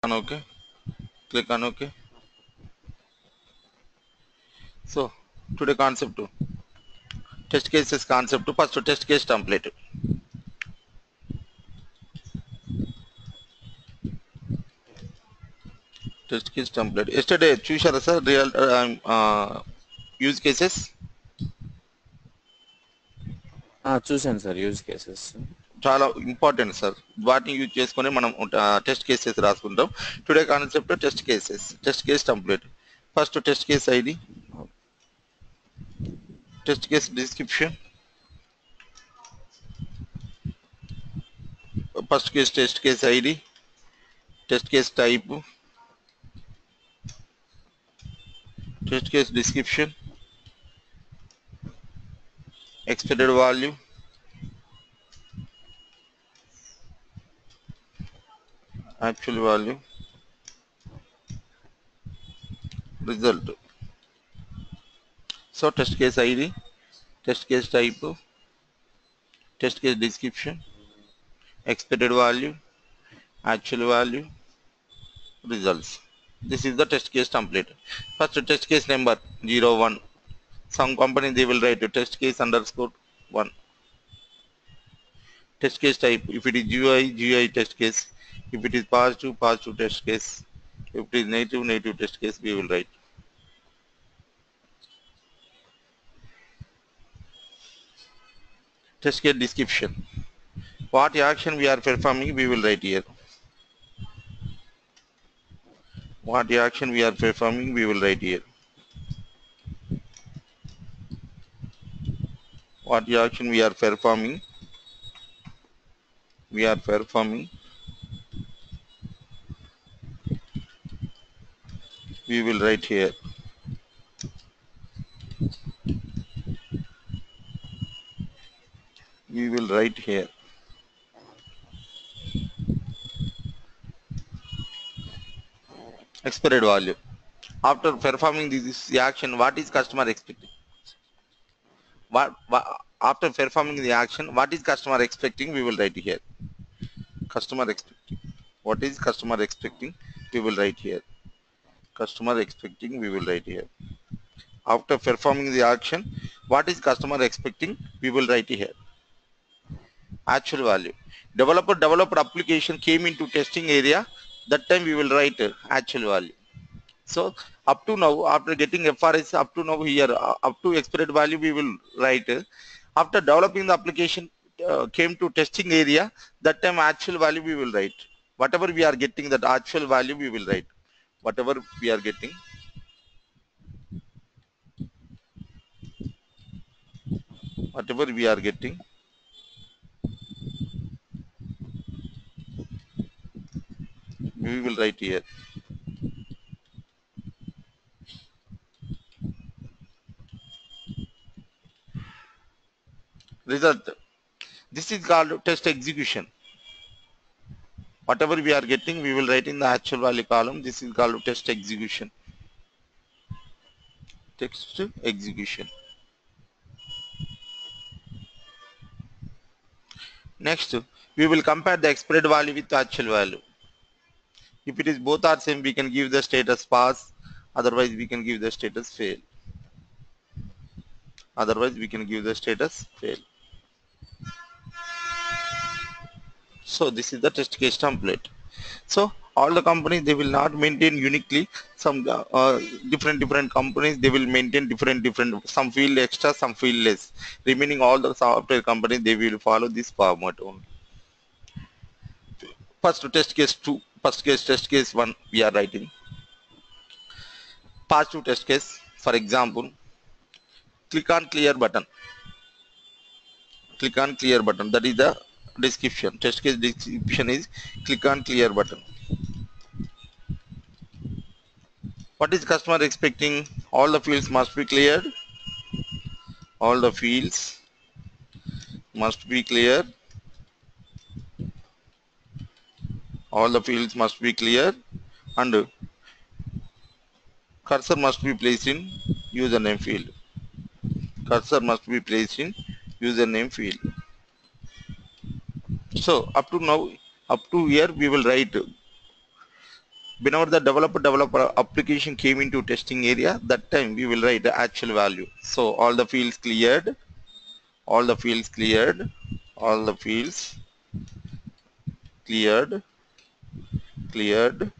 on OK. Click on OK. So today concept 2. Test cases concept 2. First test case template. Test case template. Yesterday చూశారా sir real use cases చూశాను sir use cases. చాలా important sir. వాటిని use చేసుకొని మనం test cases రాసుకుంటాం. Today concept test cases, test case template. First test case ID, test case description, first case test case ID, test case type, test case description, expected value, actual value, result. So test case ID, test case type, test case description, expected value, actual value, results. This is the test case template. First test case number 01. Some company they will write test case underscore 1. Test case type, if it is GUI test case. If it is positive test case. If it is negative test case, we will write. Test case description. What action we are performing, we will write here. What action we are performing, we will write here. What action we are performing, we will write here. We will write here. Expected value. After performing this action, what is customer expecting? After performing the action, what is customer expecting? We will write here. Customer expecting. What is customer expecting? We will write here. Customer expecting, we will write here. After performing the action, what is customer expecting? We will write here. Actual value. Developer application came into testing area. That time we will write actual value. So up to now, after getting FRS, up to now here, up to expected value we will write. After developing the application came to testing area, that time actual value we will write. Whatever we are getting, that actual value we will write. Whatever we are getting, we will write here. Result. This is called test execution. Whatever we are getting, we will write in the actual value column. This is called test execution. Text execution. Next, we will compare the expected value with the actual value. If it is both are same, we can give the status pass. Otherwise, we can give the status fail. So this is the test case template. So all the companies, they will not maintain uniquely. Some different companies, they will maintain different, some field extra, some field less. Remaining all the software companies, they will follow this format only. First test case 2, first case test case 1 we are writing. Positive test case, for example, click on clear button. That is the description. Test case description is click on clear button. What is customer expecting? All the fields must be cleared. All the fields must be clear. And cursor must be placed in username field. So up to now, up to here we will write whenever the developer application came into testing area, that time we will write the actual value. So all the fields cleared, all the fields cleared, all the fields cleared, cleared,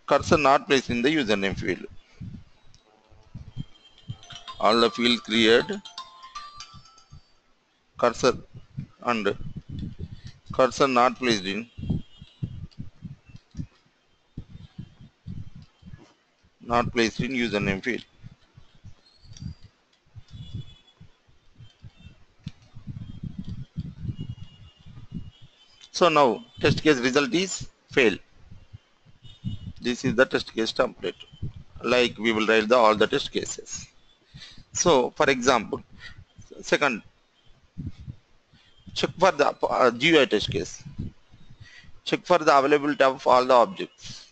cursor not placed in the username field. All the fields cleared, cursor and cursor not placed in, not placed in username field. So now test case result is fail. This is the test case template. Like we will write the all the test cases. So for example, second, check for the GUI test case. Check for the availability of all the objects.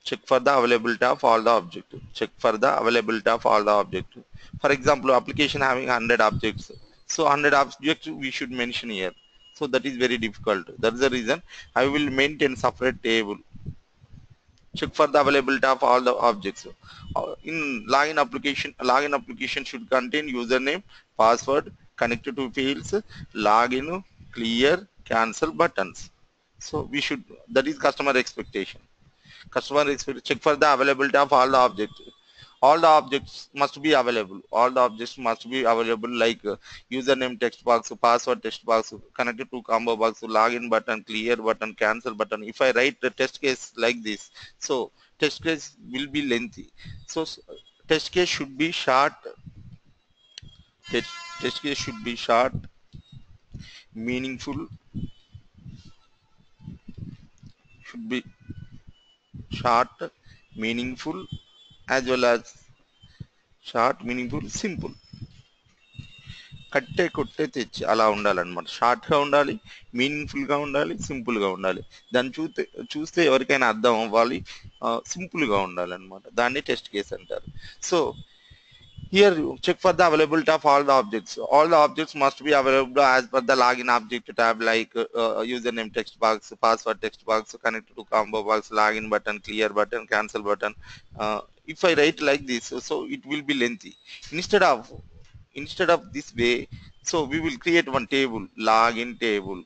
Check for the availability of all the objects. Check for the availability of all the objects. For example, application having 100 objects. So 100 objects we should mention here. So that is very difficult. That is the reason I will maintain separate table. Check for the availability of all the objects. In login application should contain username, password, connected to fields, login, clear, cancel buttons. So we should, that is customer expectation. Customer expect, check for the availability of all the objects. All the objects must be available. All the objects must be available like username text box, password text box, connected to combo box, login button, clear button, cancel button. If I write the test case like this, so test case will be lengthy. So test case should be short. Test case should be short, meaningful, should be short, meaningful, as well as short, meaningful, simple. కట్టే కొట్టే తెచ్చి అలా ఉండాలన్నమాట. షార్ట్గా ఉండాలి, మీనింగ్ఫుల్గా ఉండాలి, సింపుల్గా ఉండాలి. దాన్ని చూస్తే ఎవరికైనా అర్థం అవ్వాలి, సింపుల్గా ఉండాలన్నమాట. దాన్ని టెస్ట్ కేస్ అంటారు. So here check for the availability of all the objects. All the objects must be available as per the login object tab, like username text box, password text box, connected to combo box, login button, clear button, cancel button. If I write like this, so it will be lengthy. Instead of this way, so we will create one table, login table.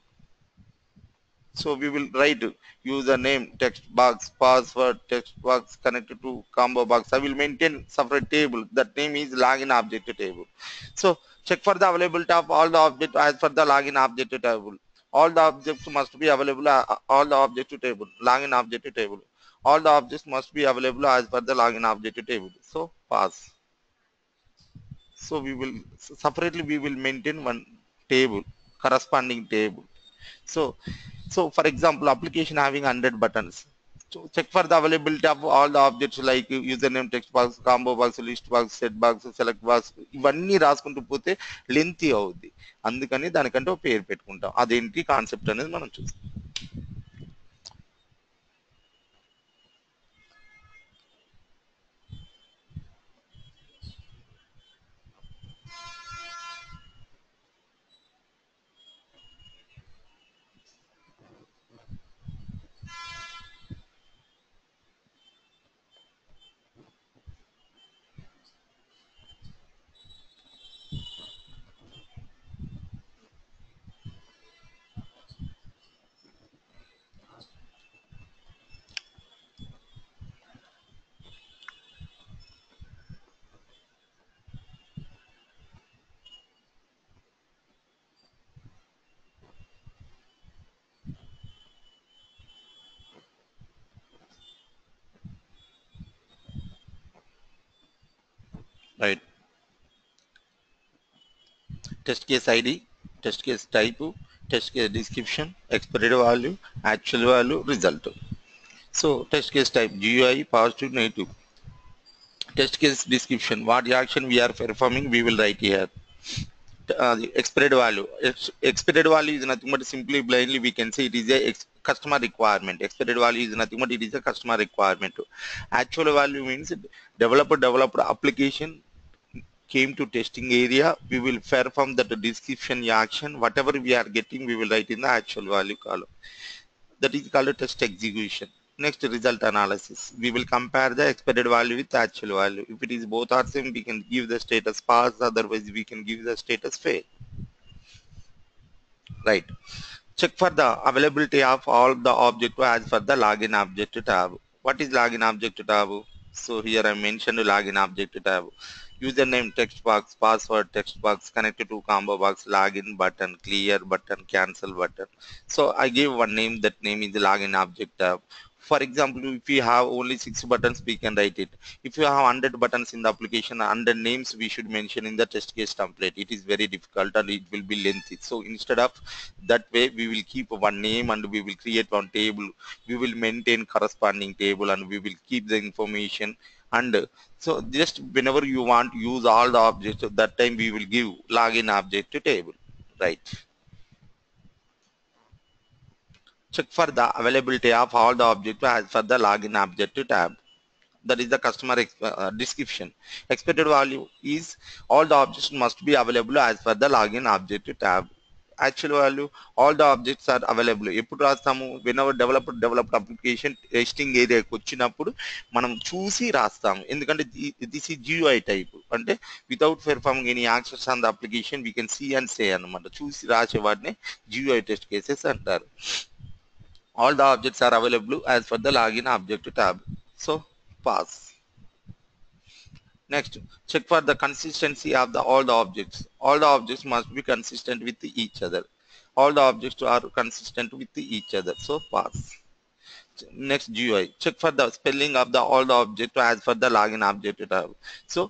So we will write username text box, password text box, connected to combo box. I will maintain separate table. That name is login object table. So check for the availability of all the object as per the login object table. All the objects must be available. All the object table, login object table. All the objects must be available as per the login object table. So pass. So we will separately we will maintain one table, corresponding table. So for example, application having 100 buttons. So check for the availability of all the objects like username text box, combo box, list box, set box, select box. ఇవన్నీ రాసుకుంటూ పోతే lengthy అవుద్ది. అందుకని దానికంటే ఒక పేరు పెట్టుకుంటాం. అదేంటి కాన్సెప్ట్ అనేది మనం చూస్తాం. Right. Test case ID, test case type, test case description, expected value, actual value, result. So test case type GUI, positive, negative. Test case description, what action we are performing, we will write here. The expected value. Expected value is nothing but simply blindly we can say it is a customer requirement. Expected value is nothing but it is a customer requirement. Actual value means developer application came to testing area, we will perform that description action. Whatever we are getting, we will write in the actual value column. That is called test execution. Next, result analysis. We will compare the expected value with actual value. If it is both are same, we can give the status pass, otherwise we can give the status fail. Right. Check for the availability of all the object as for the login object tab. What is login object tab? So here I mentioned login object tab. Username text box, password text box, connected to combo box, login button, clear button, cancel button. So I give one name, that name is the login object tab. For example, if you have only 6 buttons, we can write it. If you have 100 buttons in the application, 100 names we should mention in the test case template. It is very difficult and it will be lengthy. So instead of that way, we will keep one name and we will create one table. We will maintain corresponding table and we will keep the information. And so just whenever you want to use all the objects, at that time we will give login object to table. Right. Check for the availability of all the objects as for the login object tab. That is the customer description. Expected value is all the objects must be available as per the login object tab. Actual value, all the objects are available. ఎప్పుడు రాస్తాము, whenever developed application testing ఏరియాకి వచ్చినప్పుడు మనం చూసి రాస్తాము. ఎందుకంటే this ఈ GUI type, అంటే without performing any access on the application we can see and say అనమాట. చూసి రాసే వాటిని GUI టెస్ట్ కేసెస్ అంటారు. All the objects are available as per the login object tab. So pass. Next, check for the consistency of all the objects. All the objects must be consistent with each other. All the objects are consistent with each other. So pass. Next, GUI. Check for the spelling of all the objects as per the login object tab. So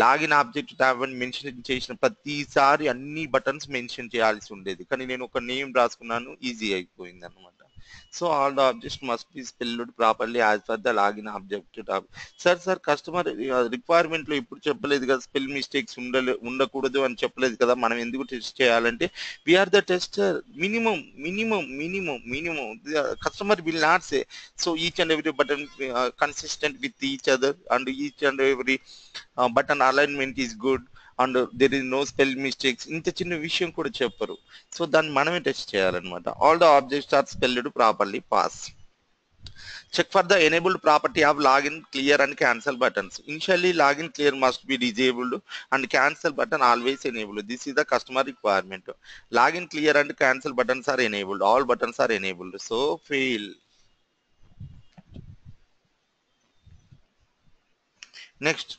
login object tab అని mention చేసిన ప్రతిసారి అన్ని buttons mention చేయాల్సి ఉండేది, కానీ నేను ఒక name రాసుకున్నాను, ఈజీ అయిపోయింది అనమాట. So all the objects must be spelled properly as per the login object tab. Sir customer requirement లో ఇప్పుడు చెప్పలేదు కదా, స్పెల్ మిస్టేక్స్ ఉండకూడదు అని చెప్పలేదు కదా, మనం ఎందుకు టెస్ట్ చేయాలంటే we are the tester. Minimum customer will not say. So each and every button consistent with each other and each and every button alignment is good and there is no spell mistakes. ఇంత చిన్న విషయం కూడా చెప్పరు. So దాన్ని మనమే test చేయాలన్నమాట. All the objects are spelled properly. Pass. Check for the enabled property of login, clear and cancel buttons. Initially, login clear must be disabled and cancel button always enabled. This is the customer requirement. Login clear and cancel buttons are enabled. All buttons are enabled. So fail. Next,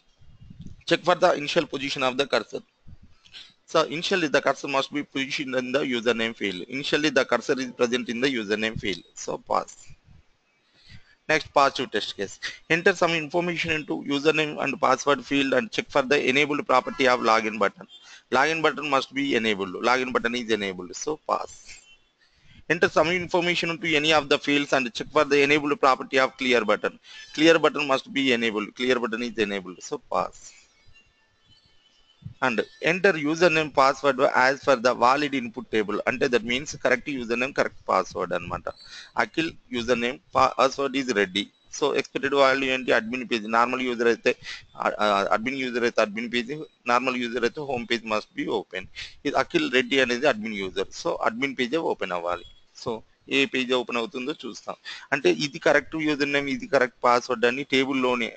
check for the initial position of the cursor. So initially the cursor must be positioned in the username field. Initially the cursor is present in the username field. So pass. Next, positive test case. Enter some information into username and password field and check for the enabled property of login button. Login button must be enabled. Login button is enabled. So pass. Enter some information into any of the fields and check for the enabled property of clear button. Clear button must be enabled. Clear button is enabled. So pass. And enter username password as per the valid input table. అంటే that means correct username, correct password అనమాట. Akhil username, password is ready. So expected value ఏంటి, admin page. Normal user అయితే admin page, normal user అయితే home page must be open. ఇది అఖిల్ రెడ్డి అనేది admin user, so admin పేజే open అవ్వాలి. So ఏ page open అవుతుందో చూస్తాం. అంటే ఇది కరెక్ట్ యూజర్ నేమ్, ఇది కరెక్ట్ పాస్వర్డ్ అని టేబుల్లోనే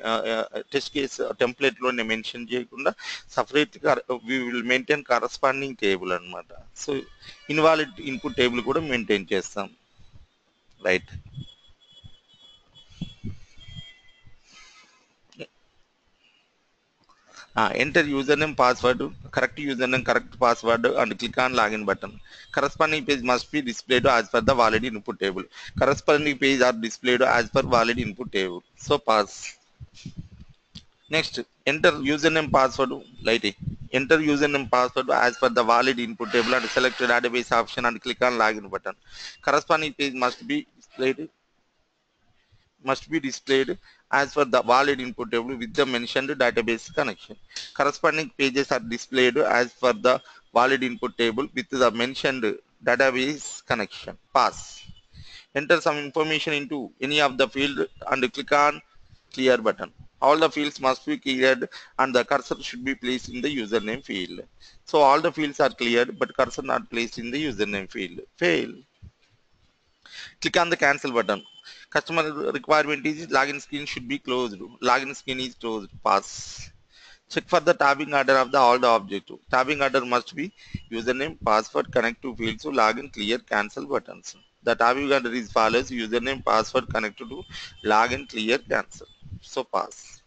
టెస్ట్ కేస్ టెంప్లెట్లోనే మెన్షన్ చేయకుండా సపరేట్గా we will maintain corresponding table అనమాట. సో ఇన్వాలిడ్ ఇన్పుట్ టేబుల్ కూడా మెయింటైన్ చేస్తాం. Right. Enter username, password, correct username, correct password and click on login button. Corresponding page must be displayed as per the valid input table. Corresponding page are displayed as per valid input table. So pass. Next, enter username, password, lighting. Enter username, password as per the valid input table and select the database option and click on login button. Corresponding page must be displayed as per the valid input table with the mentioned database connection. Corresponding pages are displayed as per the valid input table with the mentioned database connection. Pass. Enter some information into any of the field and click on clear button. All the fields must be cleared and the cursor should be placed in the username field. So all the fields are cleared but cursor not placed in the username field. Fail. Click on the cancel button. Customer requirement is login screen should be closed. Login screen is closed. Pass. Check for the tabbing order of all the objective. Tabbing order must be username, password, connect to fields to login, clear, cancel buttons. The tabbing order is follows username, password, connected to login, clear, cancel. So pass.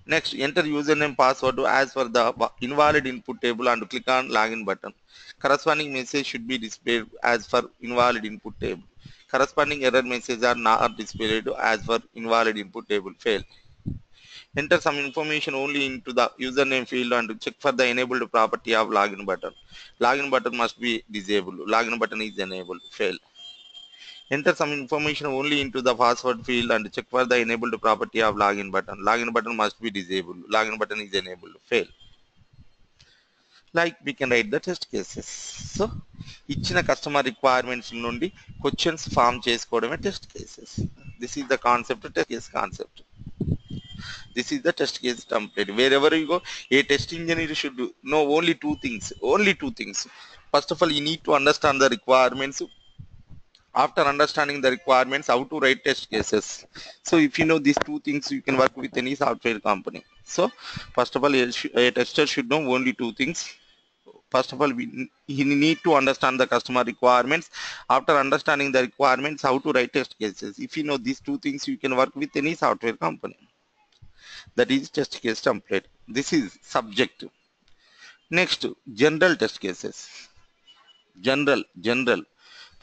Next, enter username password as for the invalid input table and click on login button. Corresponding message should be displayed as for invalid input table. Corresponding error messages are not displayed as for invalid input table. Fail. Enter some information only into the username field and check for the enabled property of login button. Login button must be disabled. Login button is enabled. Fail. Enter some information only into the password field and check for the enabled property of login button. Login button must be disabled. Login button is enabled. Fail. Like we can write the test cases. So, ఇచ్చిన customer requirements నుండి questions form చేసుకోవడమే test cases. This is the concept, test case concept. This is the test case template. Wherever you go, a test engineer should know only two things. Only two things. First of all, you need to understand the requirements. After understanding the requirements, how to write test cases. So if you know these two things, you can work with any software company. So first of all, a tester should know only two things. First of all, he need to understand the customer requirements. After understanding the requirements, how to write test cases. If you know these two things, you can work with any software company. That is test case template. This is subject. Next, general test cases. General.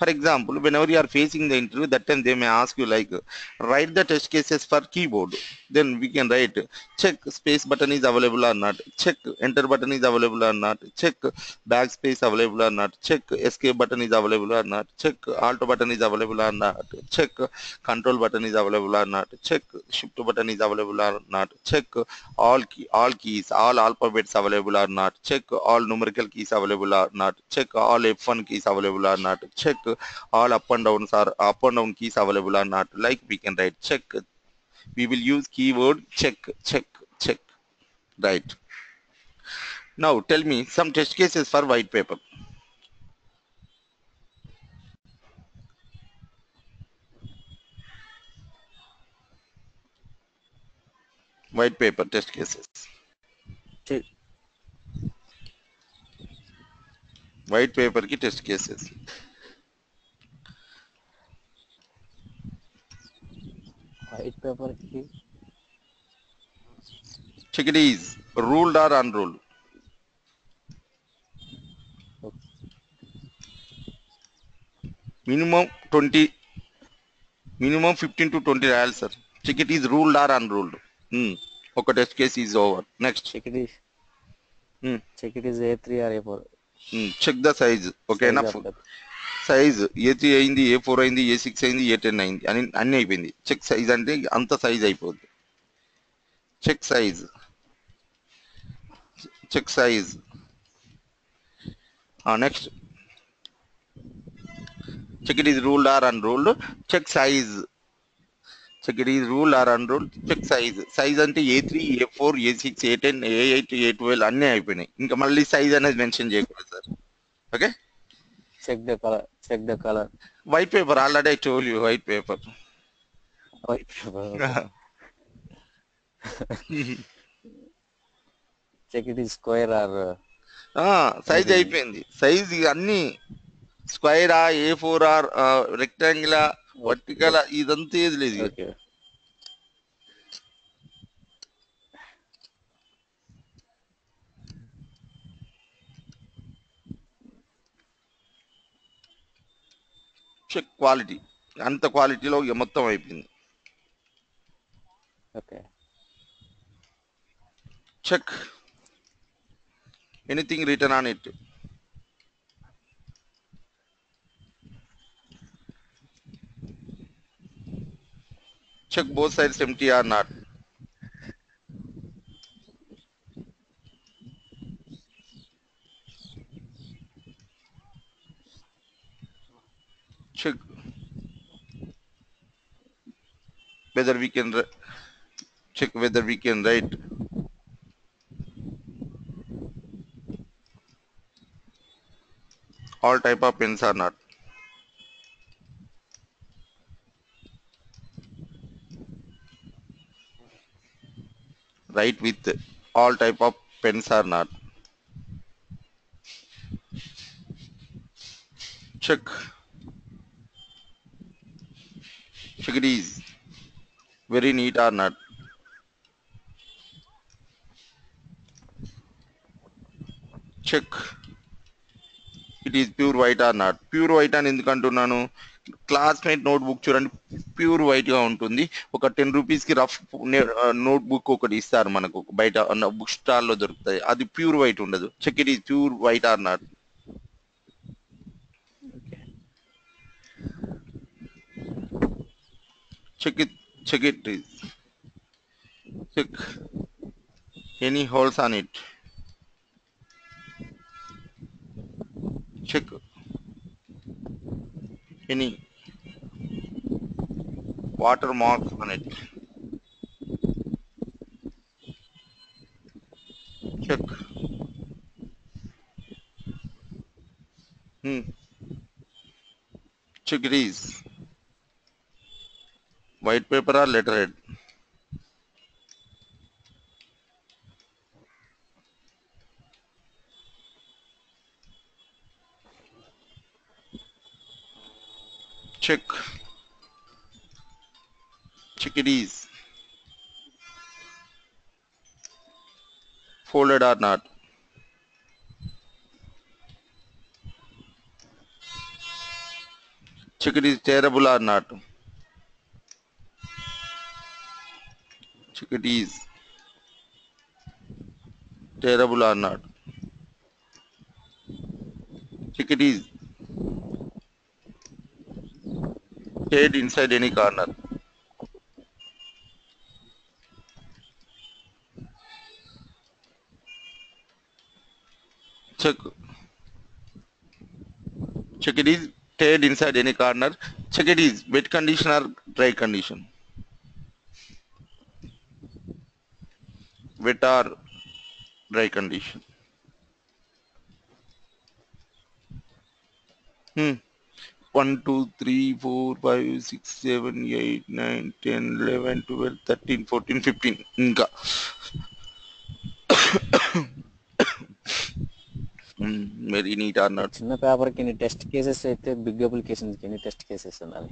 For example, whenever you are facing the interview, that time they may ask you like, write the test cases for keyboard. Then we can write, check space button is available or not. Check enter button is available or not. Check backspace available or not. Check escape button is available or not. Check alt button is available or not. Check control button is available or not. Check shift button is available or not. Check all keys, all alphabets available or not. Check all numerical keys available or not. Check all F1 keys available or not. Check all up and down keys available or not. Like we can write check. We will use keyword check. Right. Now tell me some test cases for white paper. White paper test cases. Check. White paper ki test cases. White paper ki. Check it is ruled or unruled. Minimum 20, minimum 15 to 20 రాయాలి sir. Check it is ruled or unruled. ఒక test case is over. Next Check it is A3 or A4. Check the size. ఓకేనా? Size A3 అయింది, A4 అయింది, A6 అయింది, A10 అయింది అని అన్ని అయిపోయింది. చెక్ సైజ్ అంటే అంత సైజ్ అయిపోద్ది. Check size. Next check it is ruled or unruled. Check size. Check it is ruled or unruled. Check size. Size అంటే A3, A4, A6, A10, A8, A12 అన్నీ అయిపోయినాయి. ఇంకా మళ్ళీ సైజ్ అనేది మెన్షన్ చేయకూడదు sir. Okay? Check the color. White paper, already I told you, white paper. White paper. Okay. Check it is square or size అయిపోయింది. Size అన్ని స్క్వైరా, A4 are రెక్టాంగిలా, vertical ఇదంతా ఏది లేదు. okay. Check quality. అంత క్వాలిటీలో ఇక మొత్తం అయిపోయింది. Okay. Check anything written on it. Check both sides empty or not. Check whether we can write all type of pens or not. write with all type of pens or not. Check. Check it is very neat or not. Check it is pure white or not. Pure white అని ఎందుకు అంటున్నాను, classmate notebook చూడండి pure white గా ఉంటుంది. ఒక 10 rupees కి rough notebook ఒకటి ఇస్తారు మనకు బయట బుక్ స్టాల్ లో దొరుకుతాయి, అది ప్యూర్ వైట్ ఉండదు. Check it is pure white or not. Okay. Check it is. Check any holes on it. Check any water marks on it. Check. Check it is white paper or letterhead. Check. Check it is folded or not. Check it is tearable or not. Check it is tearable or not. Check it is stayed inside any corner. Check. Check it is stayed inside any corner. Check it is wet condition or dry condition. Wet or dry condition. 1 2 3 4 5 6 7 8 9 10 11 12 13 14 15 ఇంకా very neat are not. చిన్న paper కి ఎన్ని test cases అయితే big applications కి ఎన్ని test cases ఉండాలి.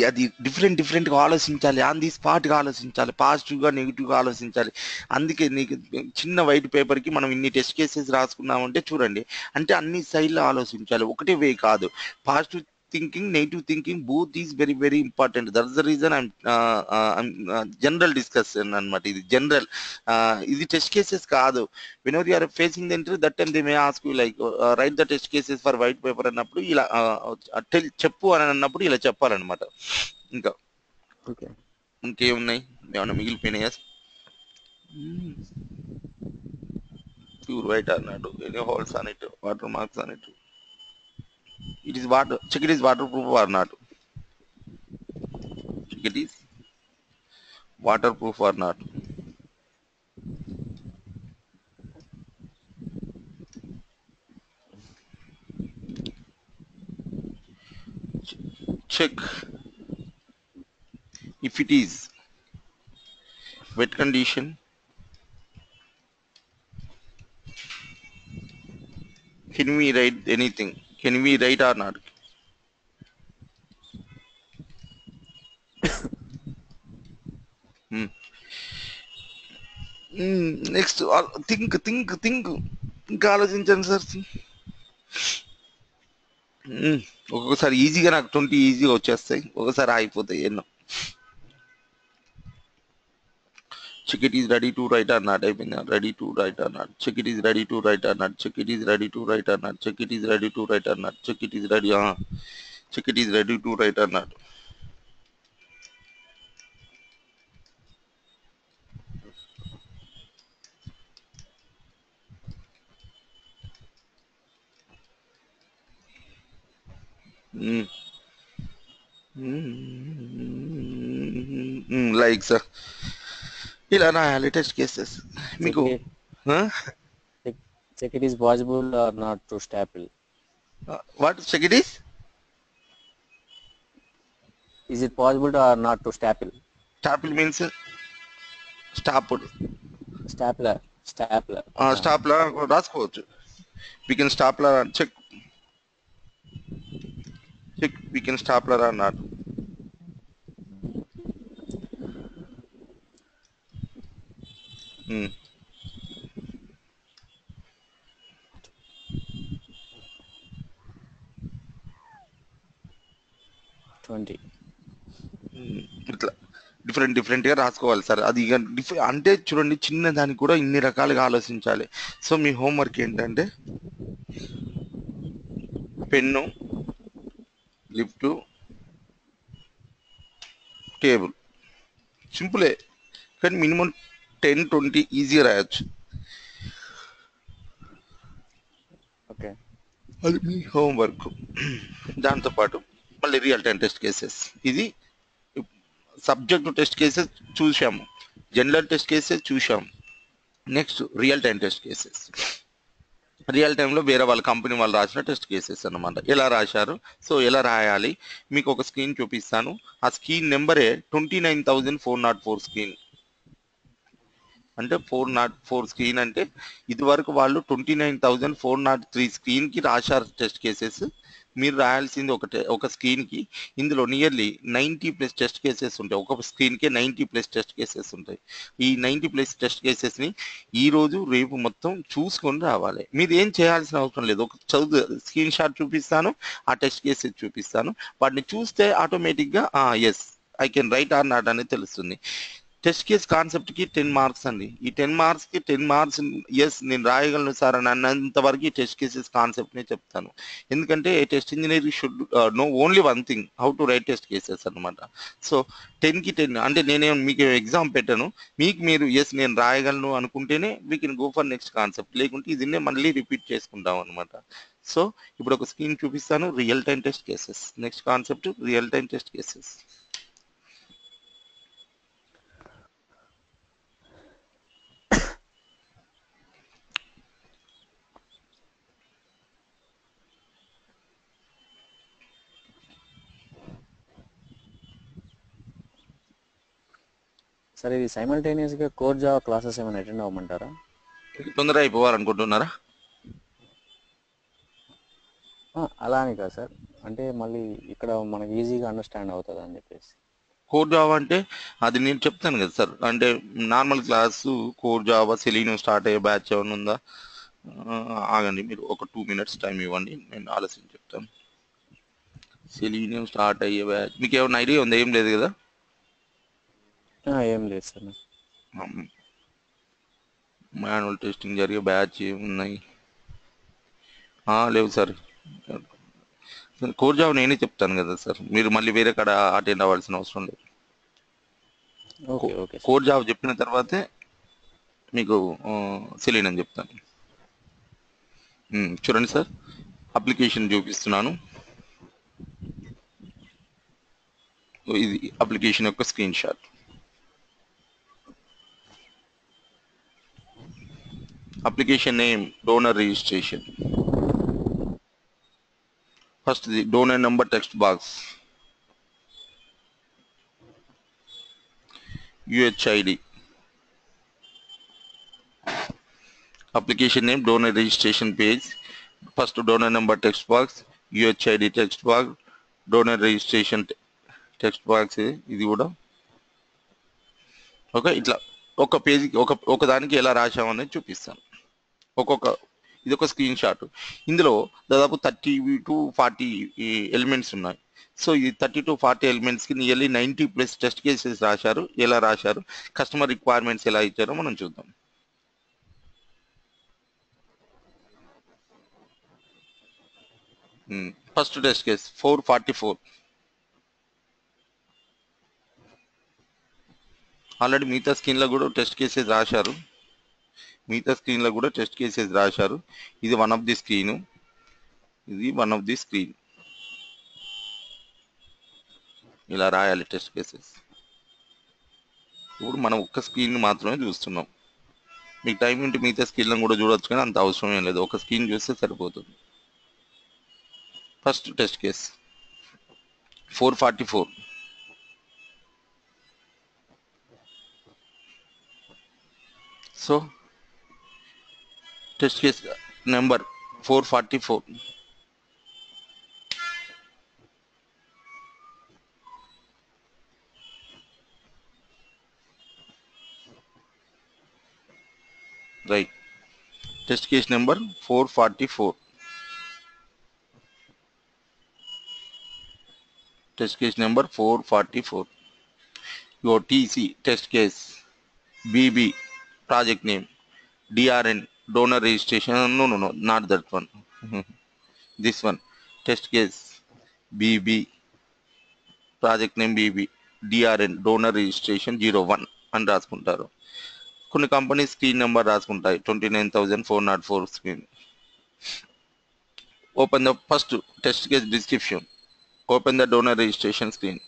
అది different గా ఆలోచించాలి, ఆన్ ది స్పాట్ గా ఆలోచించాలి, పాజిటివ్ గా నెగిటివ్ గా ఆలోచించాలి. అందుకే నీకు చిన్న వైట్ పేపర్ కి మనం ఇన్ని టెస్ట్ కేసెస్ రాసుకున్నామంటే చూడండి, అంటే అన్ని సైడ్లో ఆలోచించాలి, ఒకటే వే కాదు. Positive thinking, negative thinking both is very very important. That's the reason general discussion అనమాట. ఇది జనరల్, ఇది టెస్ట్ కేసెస్ కాదు. whenever you are facing the interview, that time they may ask you like write the test cases for white paper అన్నప్పుడు ఇలా చెప్పు అని అన్నప్పుడు ఇలా చెప్పాలన్నమాట. ఇంకా ఇంకేమున్నాయి, ఏమన్నా మిగిలిపోయినాయా? ప్యూర్ వైట్ అన్నాడు, any holes on it, water marks on it. It is water. Check it is waterproof or not. Check it is waterproof or not. Check if it is wet condition. Can we write anything? Can we write or not? Next think ఇంకా ఆలోచించండి sir. ఒక్కొక్కసారి ఈజీగా నాకు 20 ఈజీగా వచ్చేస్తాయి, ఒకసారి ఆగిపోతాయి ఎన్నో. Check it is ready to write or not. అయిపోయింది, ready to write or not. Check it is ready to write or not. Check it is ready to write or not. Check it is ready to write or not. Check it is ready. Check it is ready to write or not. Like sir ఇలా రాయాలి test cases మీకు. Check it is possible or not to staple. What check it is? Is it possible or not to staple? Staple means stopped. Stapler పక్కన. Stapler రాసుకోవచ్చు. we can stapler and check we can stapler or not. Hmm. ఇట్లా డిఫరెంట్గా రాసుకోవాలి sir. అది ఇక అంటే చూడండి, చిన్న దానికి కూడా ఇన్ని రకాలుగా ఆలోచించాలి. సో మీ హోంవర్క్ ఏంటంటే పెన్ను, లిఫ్ట్, టేబుల్, సింపులే కానీ మినిమం 10-20 ఈజీగా రాయొచ్చు. ఓకే, అది మీ హోంవర్క్. దాంతోపాటు మళ్ళీ రియల్ టైం టెస్ట్ కేసెస్. ఇది సబ్జెక్టు టెస్ట్ కేసెస్ చూసాము, జనరల్ టెస్ట్ కేసెస్ చూసాము. Next real time test cases. Real టైంలో వేరే వాళ్ళ కంపెనీ వాళ్ళు రాసిన టెస్ట్ కేసెస్ అన్నమాట. ఎలా రాశారు, సో ఎలా రాయాలి మీకు ఒక స్క్రీన్ చూపిస్తాను. ఆ స్క్రీన్ నెంబరే 29,404 స్క్రీన్. అంటే 404 స్క్రీన్ అంటే ఇది వరకు వాళ్ళు 29,403 స్క్రీన్కి రాశారు టెస్ట్ కేసెస్. మీరు రాయాల్సింది ఒక స్క్రీన్కి. ఇందులో నియర్లీ 90+ టెస్ట్ కేసెస్ ఉంటాయి. ఒక స్క్రీన్కే 90+ టెస్ట్ కేసెస్ ఉంటాయి. ఈ 90+ టెస్ట్ కేసెస్ని ఈరోజు రేపు మొత్తం చూసుకొని రావాలి. మీరు ఏం చేయాల్సిన అవసరం లేదు. ఒక స్క్రీన్ షాట్ చూపిస్తాను, ఆ టెస్ట్ కేసెస్ చూపిస్తాను. వాటిని చూస్తే ఆటోమేటిక్గా yes I can write or not అనేది తెలుస్తుంది. టెస్ట్ కేస్ కాన్సెప్ట్కి 10 మార్క్స్ అండి. ఈ 10 మార్క్స్కి 10 మార్క్స్ ఎస్ నేను రాయగలను సార్ అని అన్నంత వరకు ఈ టెస్ట్ కేసెస్ కాన్సెప్ట్నే చెప్తాను. ఎందుకంటే test engineer should know only one thing, how to right test cases అనమాట. సో 10కి 10 అంటే నేనేం మీకు ఎగ్జామ్ పెట్టాను, మీకు మీరు ఎస్ నేను రాయగలను అనుకుంటేనే we can go for next concept, లేకుంటే ఇదినే మళ్ళీ రిపీట్ చేసుకుంటాం అనమాట. సో ఇప్పుడు ఒక స్క్రీన్ చూపిస్తాను, real time test cases. Next concept real time test cases. సరే, ఇది సైమల్టేనియస్గా కోర్ జావా క్లాసెస్ ఏమైనా అటెండ్ అవ్వమంటారా? తొందరగా అయిపోవాలనుకుంటున్నారా? అలా అని కాదు సార్, అంటే మళ్ళీ ఇక్కడ మనకి ఈజీగా అండర్స్టాండ్ అవుతుంది అని చెప్పేసి. కోర్ జావా అంటే అది నేను చెప్తాను కదా సార్. అంటే normal class core Java selenium start అయ్యే బ్యాచ్ ఏమైనా ఉందా? ఆగండి, మీరు ఒక 2 minutes టైం ఇవ్వండి, నేను ఆలోచించి చెప్తాను. సెలీనియం స్టార్ట్ అయ్యే బ్యాచ్ మీకు ఏమైనా ఐడియా ఉందా? ఏం లేదు కదా? ఏం లేదు సార్. మాన్యువల్ టెస్టింగ్ జరిగే బ్యాచ్ ఏమున్నాయి? లేవు సార్. కోర్ జావా నేనే చెప్తాను కదా సార్, మీరు మళ్ళీ వేరే కాడ అటెండ్ అవ్వాల్సిన అవసరం లేదు. Okay okay sir. Core Java చెప్పిన తర్వాతే మీకు సెలీనియం చెప్తాను. చూడండి సార్, అప్లికేషన్ చూపిస్తున్నాను. ఇది అప్లికేషన్ యొక్క screen shot. Application name donor registration. First the donor number text box, UHID. Application name donor registration page. First donor number text box, UHID text box, donor registration text box. ఇది కూడా okay. ఇట్లా ఒక పేజీకి ఒక దానికి ఎలా రాసామనేది చూపిస్తాను. ఇది ఒక స్క్రీన్ షాట్. ఇందులో దాదాపు 30-40 ఎలిమెంట్స్ ఉన్నాయి. సో ఈ 30-40 ఎలిమెంట్స్కి నియర్లీ 90+ టెస్ట్ కేసెస్ రాశారు. ఎలా రాశారు, కస్టమర్ రిక్వైర్మెంట్స్ ఎలా ఇచ్చారో మనం చూద్దాం. First test case 444. ఆల్రెడీ మిగతా స్క్రీన్లో కూడా టెస్ట్ కేసెస్ రాశారు. ఇది వన్ ఆఫ్ ది స్క్రీను, ఇది వన్ ఆఫ్ ది స్క్రీన్. ఇలా రాయాలి టెస్ట్ కేసెస్. ఇప్పుడు మనం ఒక్క స్క్రీన్ మాత్రమే చూస్తున్నాం. మీకు టైం ఉంటే మిగతా స్క్రీన్లను కూడా చూడొచ్చు, కానీ అంత అవసరం ఏం లేదు. ఒక స్క్రీన్ చూస్తే సరిపోతుంది. First test case 444. So test case number 444. Right. Test case number 444. Test case number 444. Your TC test case BB project name DRN donor registration. No, not that one. This one test case BB project name BB DRN donor registration 01 అని రాసుకుంటారు. కొన్ని company screen number రాసుకుంటాయి 29,404 screen. Open the first test case description. Open the donor registration screen.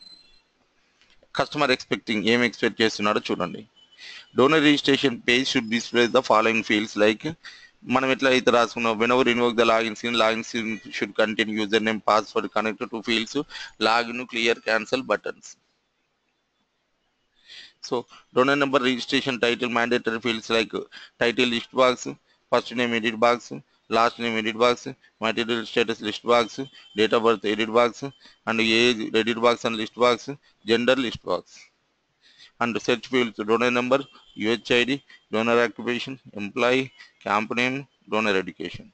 Customer expecting ఏం expect చేస్తున్నాడో చూడండి. Donor registration page should display the following fields like మనం ఎట్లా అయితే రాసుకున్నాం when ever invoke the login screen should contain user name password connected to fields login clear cancel buttons. So donor number registration title mandatory fields like title list box, first name edit box, last name edit box, material status list box, date of birth edit box and age edit box and list box, gender list box. And search fields donor number, UHID, donor occupation, employee, camp name, donor education.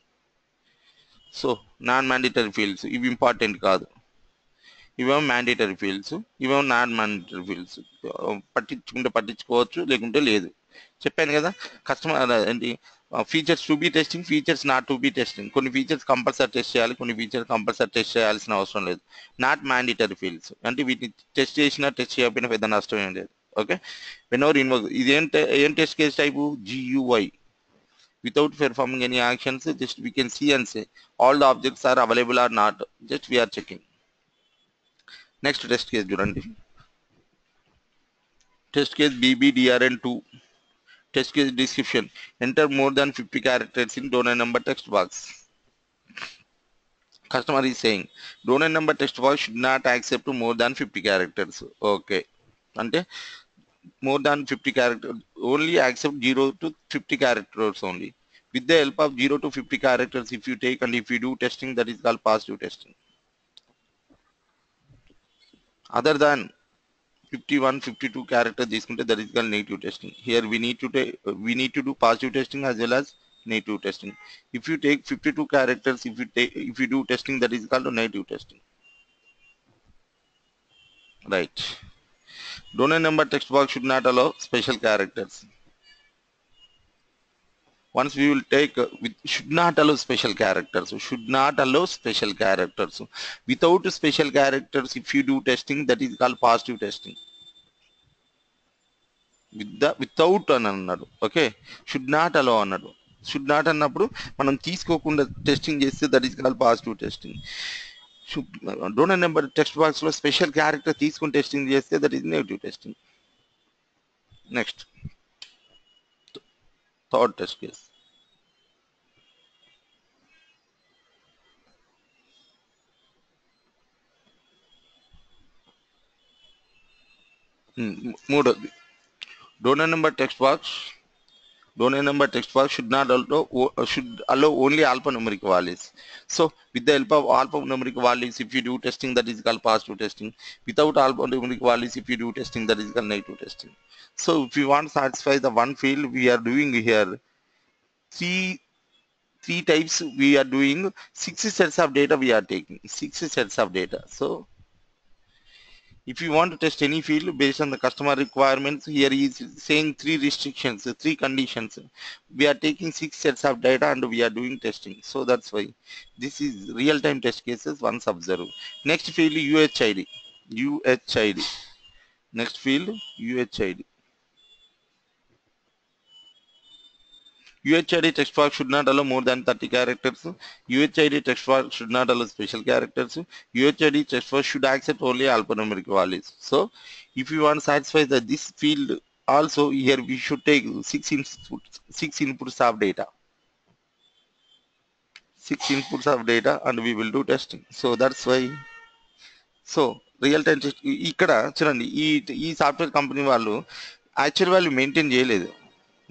So non-mandatory fields ఇవి important కాదు, ఇవేమో mandatory fields, ఇవేమో non mandatory fields. పట్టించుకోవచ్చు లేకుంటే లేదు. చెప్పాను కదా customer ఏంటి features to be testing, features not to be testing. కొన్ని ఫీచర్స్ కంపల్సరీ టెస్ట్ చేయాలి, కొన్ని ఫీచర్స్ కంపల్సరీ టెస్ట్ చేయాల్సిన అవసరం లేదు. నాట్ మ్యాండేటరీ ఫీల్డ్స్ అంటే వీటిని టెస్ట్ చేసినా టెస్ట్ చేయకపోయినా పెద్ద నష్టం ఏం లేదు. ఓకే, వెన్ ఎవర్ ఇన్వోక్ ఇది ఏం test case type GUI. Without performing any actions, just we can see and say all the objects are available or not, just we are checking. Next test case చూడండి. Test case BBDRN2. Test case description. Enter more than 50 characters in donor number text box. Customer is saying donor number text box should not accept more than 50 characters. Okay, అంటే more than 50 characters, only accept 0 to 50 characters only. With the help of 0 to 50 characters, if you take and if you do testing, that is called positive testing. Other than 51, 52 characters తీసుకుంటే that is called negative testing. Here we need to do positive testing as well as negative testing. If you take 52 characters, if you do testing, that is called negative testing. Right. Donor number text box should not allow special characters. Once we will take should not allow special characters. Should not allow special characters. Without special characters, if you do testing, that is called positive testing. Without అని అన్నాడు. Okay, should not allow అన్నాడు. Should not అన్నప్పుడు మనం తీసుకోకుండా testing చేస్తే that is called positive testing. Donor number text box లో special character తీసుకుని testing చేస్తే that is negative testing. Next third test case. మూడోది donor number text box should allow only alphanumeric values. So with the help of alphanumeric values, if you do testing, that is called positive testing. Without alphanumeric values, if you do testing, that is called negative testing. So if you want to satisfy the one field, we are doing here three types. We are doing 6 sets of data. We are taking 6 sets of data. So if you want to test any field based on the customer requirements, here he is saying 3 restrictions, 3 conditions. We are taking 6 sets of data and we are doing testing. So that's why this is real-time test cases once observed. Next field UHID. Next field UHID. UHID text box should not allow more than 30 characters. UHID text box should not allow special characters. UHID text box should accept only alphanumeric values. So if you want to satisfy this field also, here we should take 6 inputs of data. 6 inputs of data and we will do testing. So that's why. So real time ఇక్కడ చూడండి, ఈ software company వాళ్ళు actual value maintain చేయలేదు.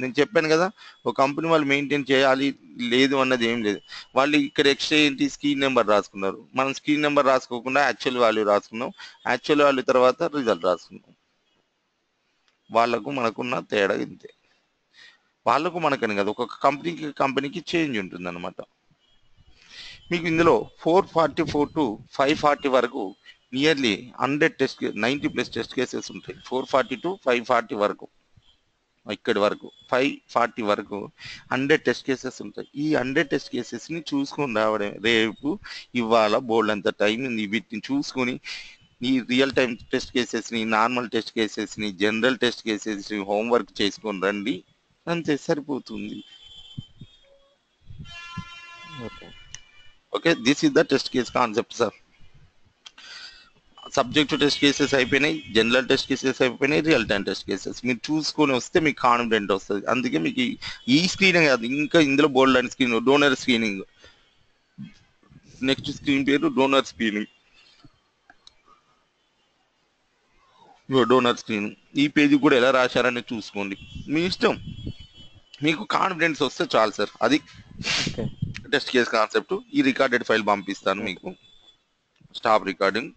నేను చెప్పాను కదా, ఒక company వాళ్ళు మెయింటైన్ చేయాలి లేదు అన్నది ఏం లేదు. వాళ్ళు ఇక్కడ ఎక్స్ట్రా ఏంటి, స్క్రీన్ నెంబర్ రాసుకున్నారు. మనం స్క్రీన్ నెంబర్ రాసుకోకుండా యాక్చువల్ వాల్యూ రాసుకున్నాం. యాక్చువల్ వాల్యూ తర్వాత రిజల్ట్ రాసుకున్నాం. వాళ్ళకు మనకున్న తేడా ఇంతే. వాళ్ళకు మనకని కదా, ఒక్కొక్క కంపెనీకి చేంజ్ ఉంటుంది అనమాట. మీకు ఇందులో 444 టు 540 వరకు నియర్లీ 90+ టెస్ట్ కేసెస్ ఉంటాయి. 440 టు 540 వరకు, ఇక్కడి వరకు 540 వరకు 100 టెస్ట్ కేసెస్ ఉంటాయి. ఈ 100 టెస్ట్ కేసెస్ని చూసుకొని రావడం రేపు ఇవాళ బోల్డ్ అంత టైం ఉంది. వీటిని చూసుకొని ఈ రియల్ టైం టెస్ట్ కేసెస్ని, నార్మల్ టెస్ట్ కేసెస్ని, జనరల్ టెస్ట్ కేసెస్ని హోంవర్క్ చేసుకొని రండి, అంతే సరిపోతుంది. Okay. Okay, this is the test case concept sir. Subject test cases అయిపోయినాయి, జనరల్ టెస్ట్ కేసెస్ అయిపోయినాయి, రియల్ టైం టెస్ట్ కేసెస్ మీరు చూసుకొని వస్తే మీకు కాన్ఫిడెంట్ వస్తుంది. అందుకే మీకు ఈ స్క్రీనింగ్ కాదు, ఇంకా ఇందులో bold and screen, donor screening, next screen పేరు డోనర్ స్క్రీనింగ్. డోనర్ స్క్రీన్ ఈ పేజీ కూడా ఎలా రాశారని చూసుకోండి, మీ ఇష్టం. మీకు కాన్ఫిడెన్స్ వస్తే చాలు సార్. అది ఓకే. Test case concept. ఈ రికార్డెడ్ ఫైల్ పంపిస్తాను మీకు, స్టాప్ రికార్డింగ్.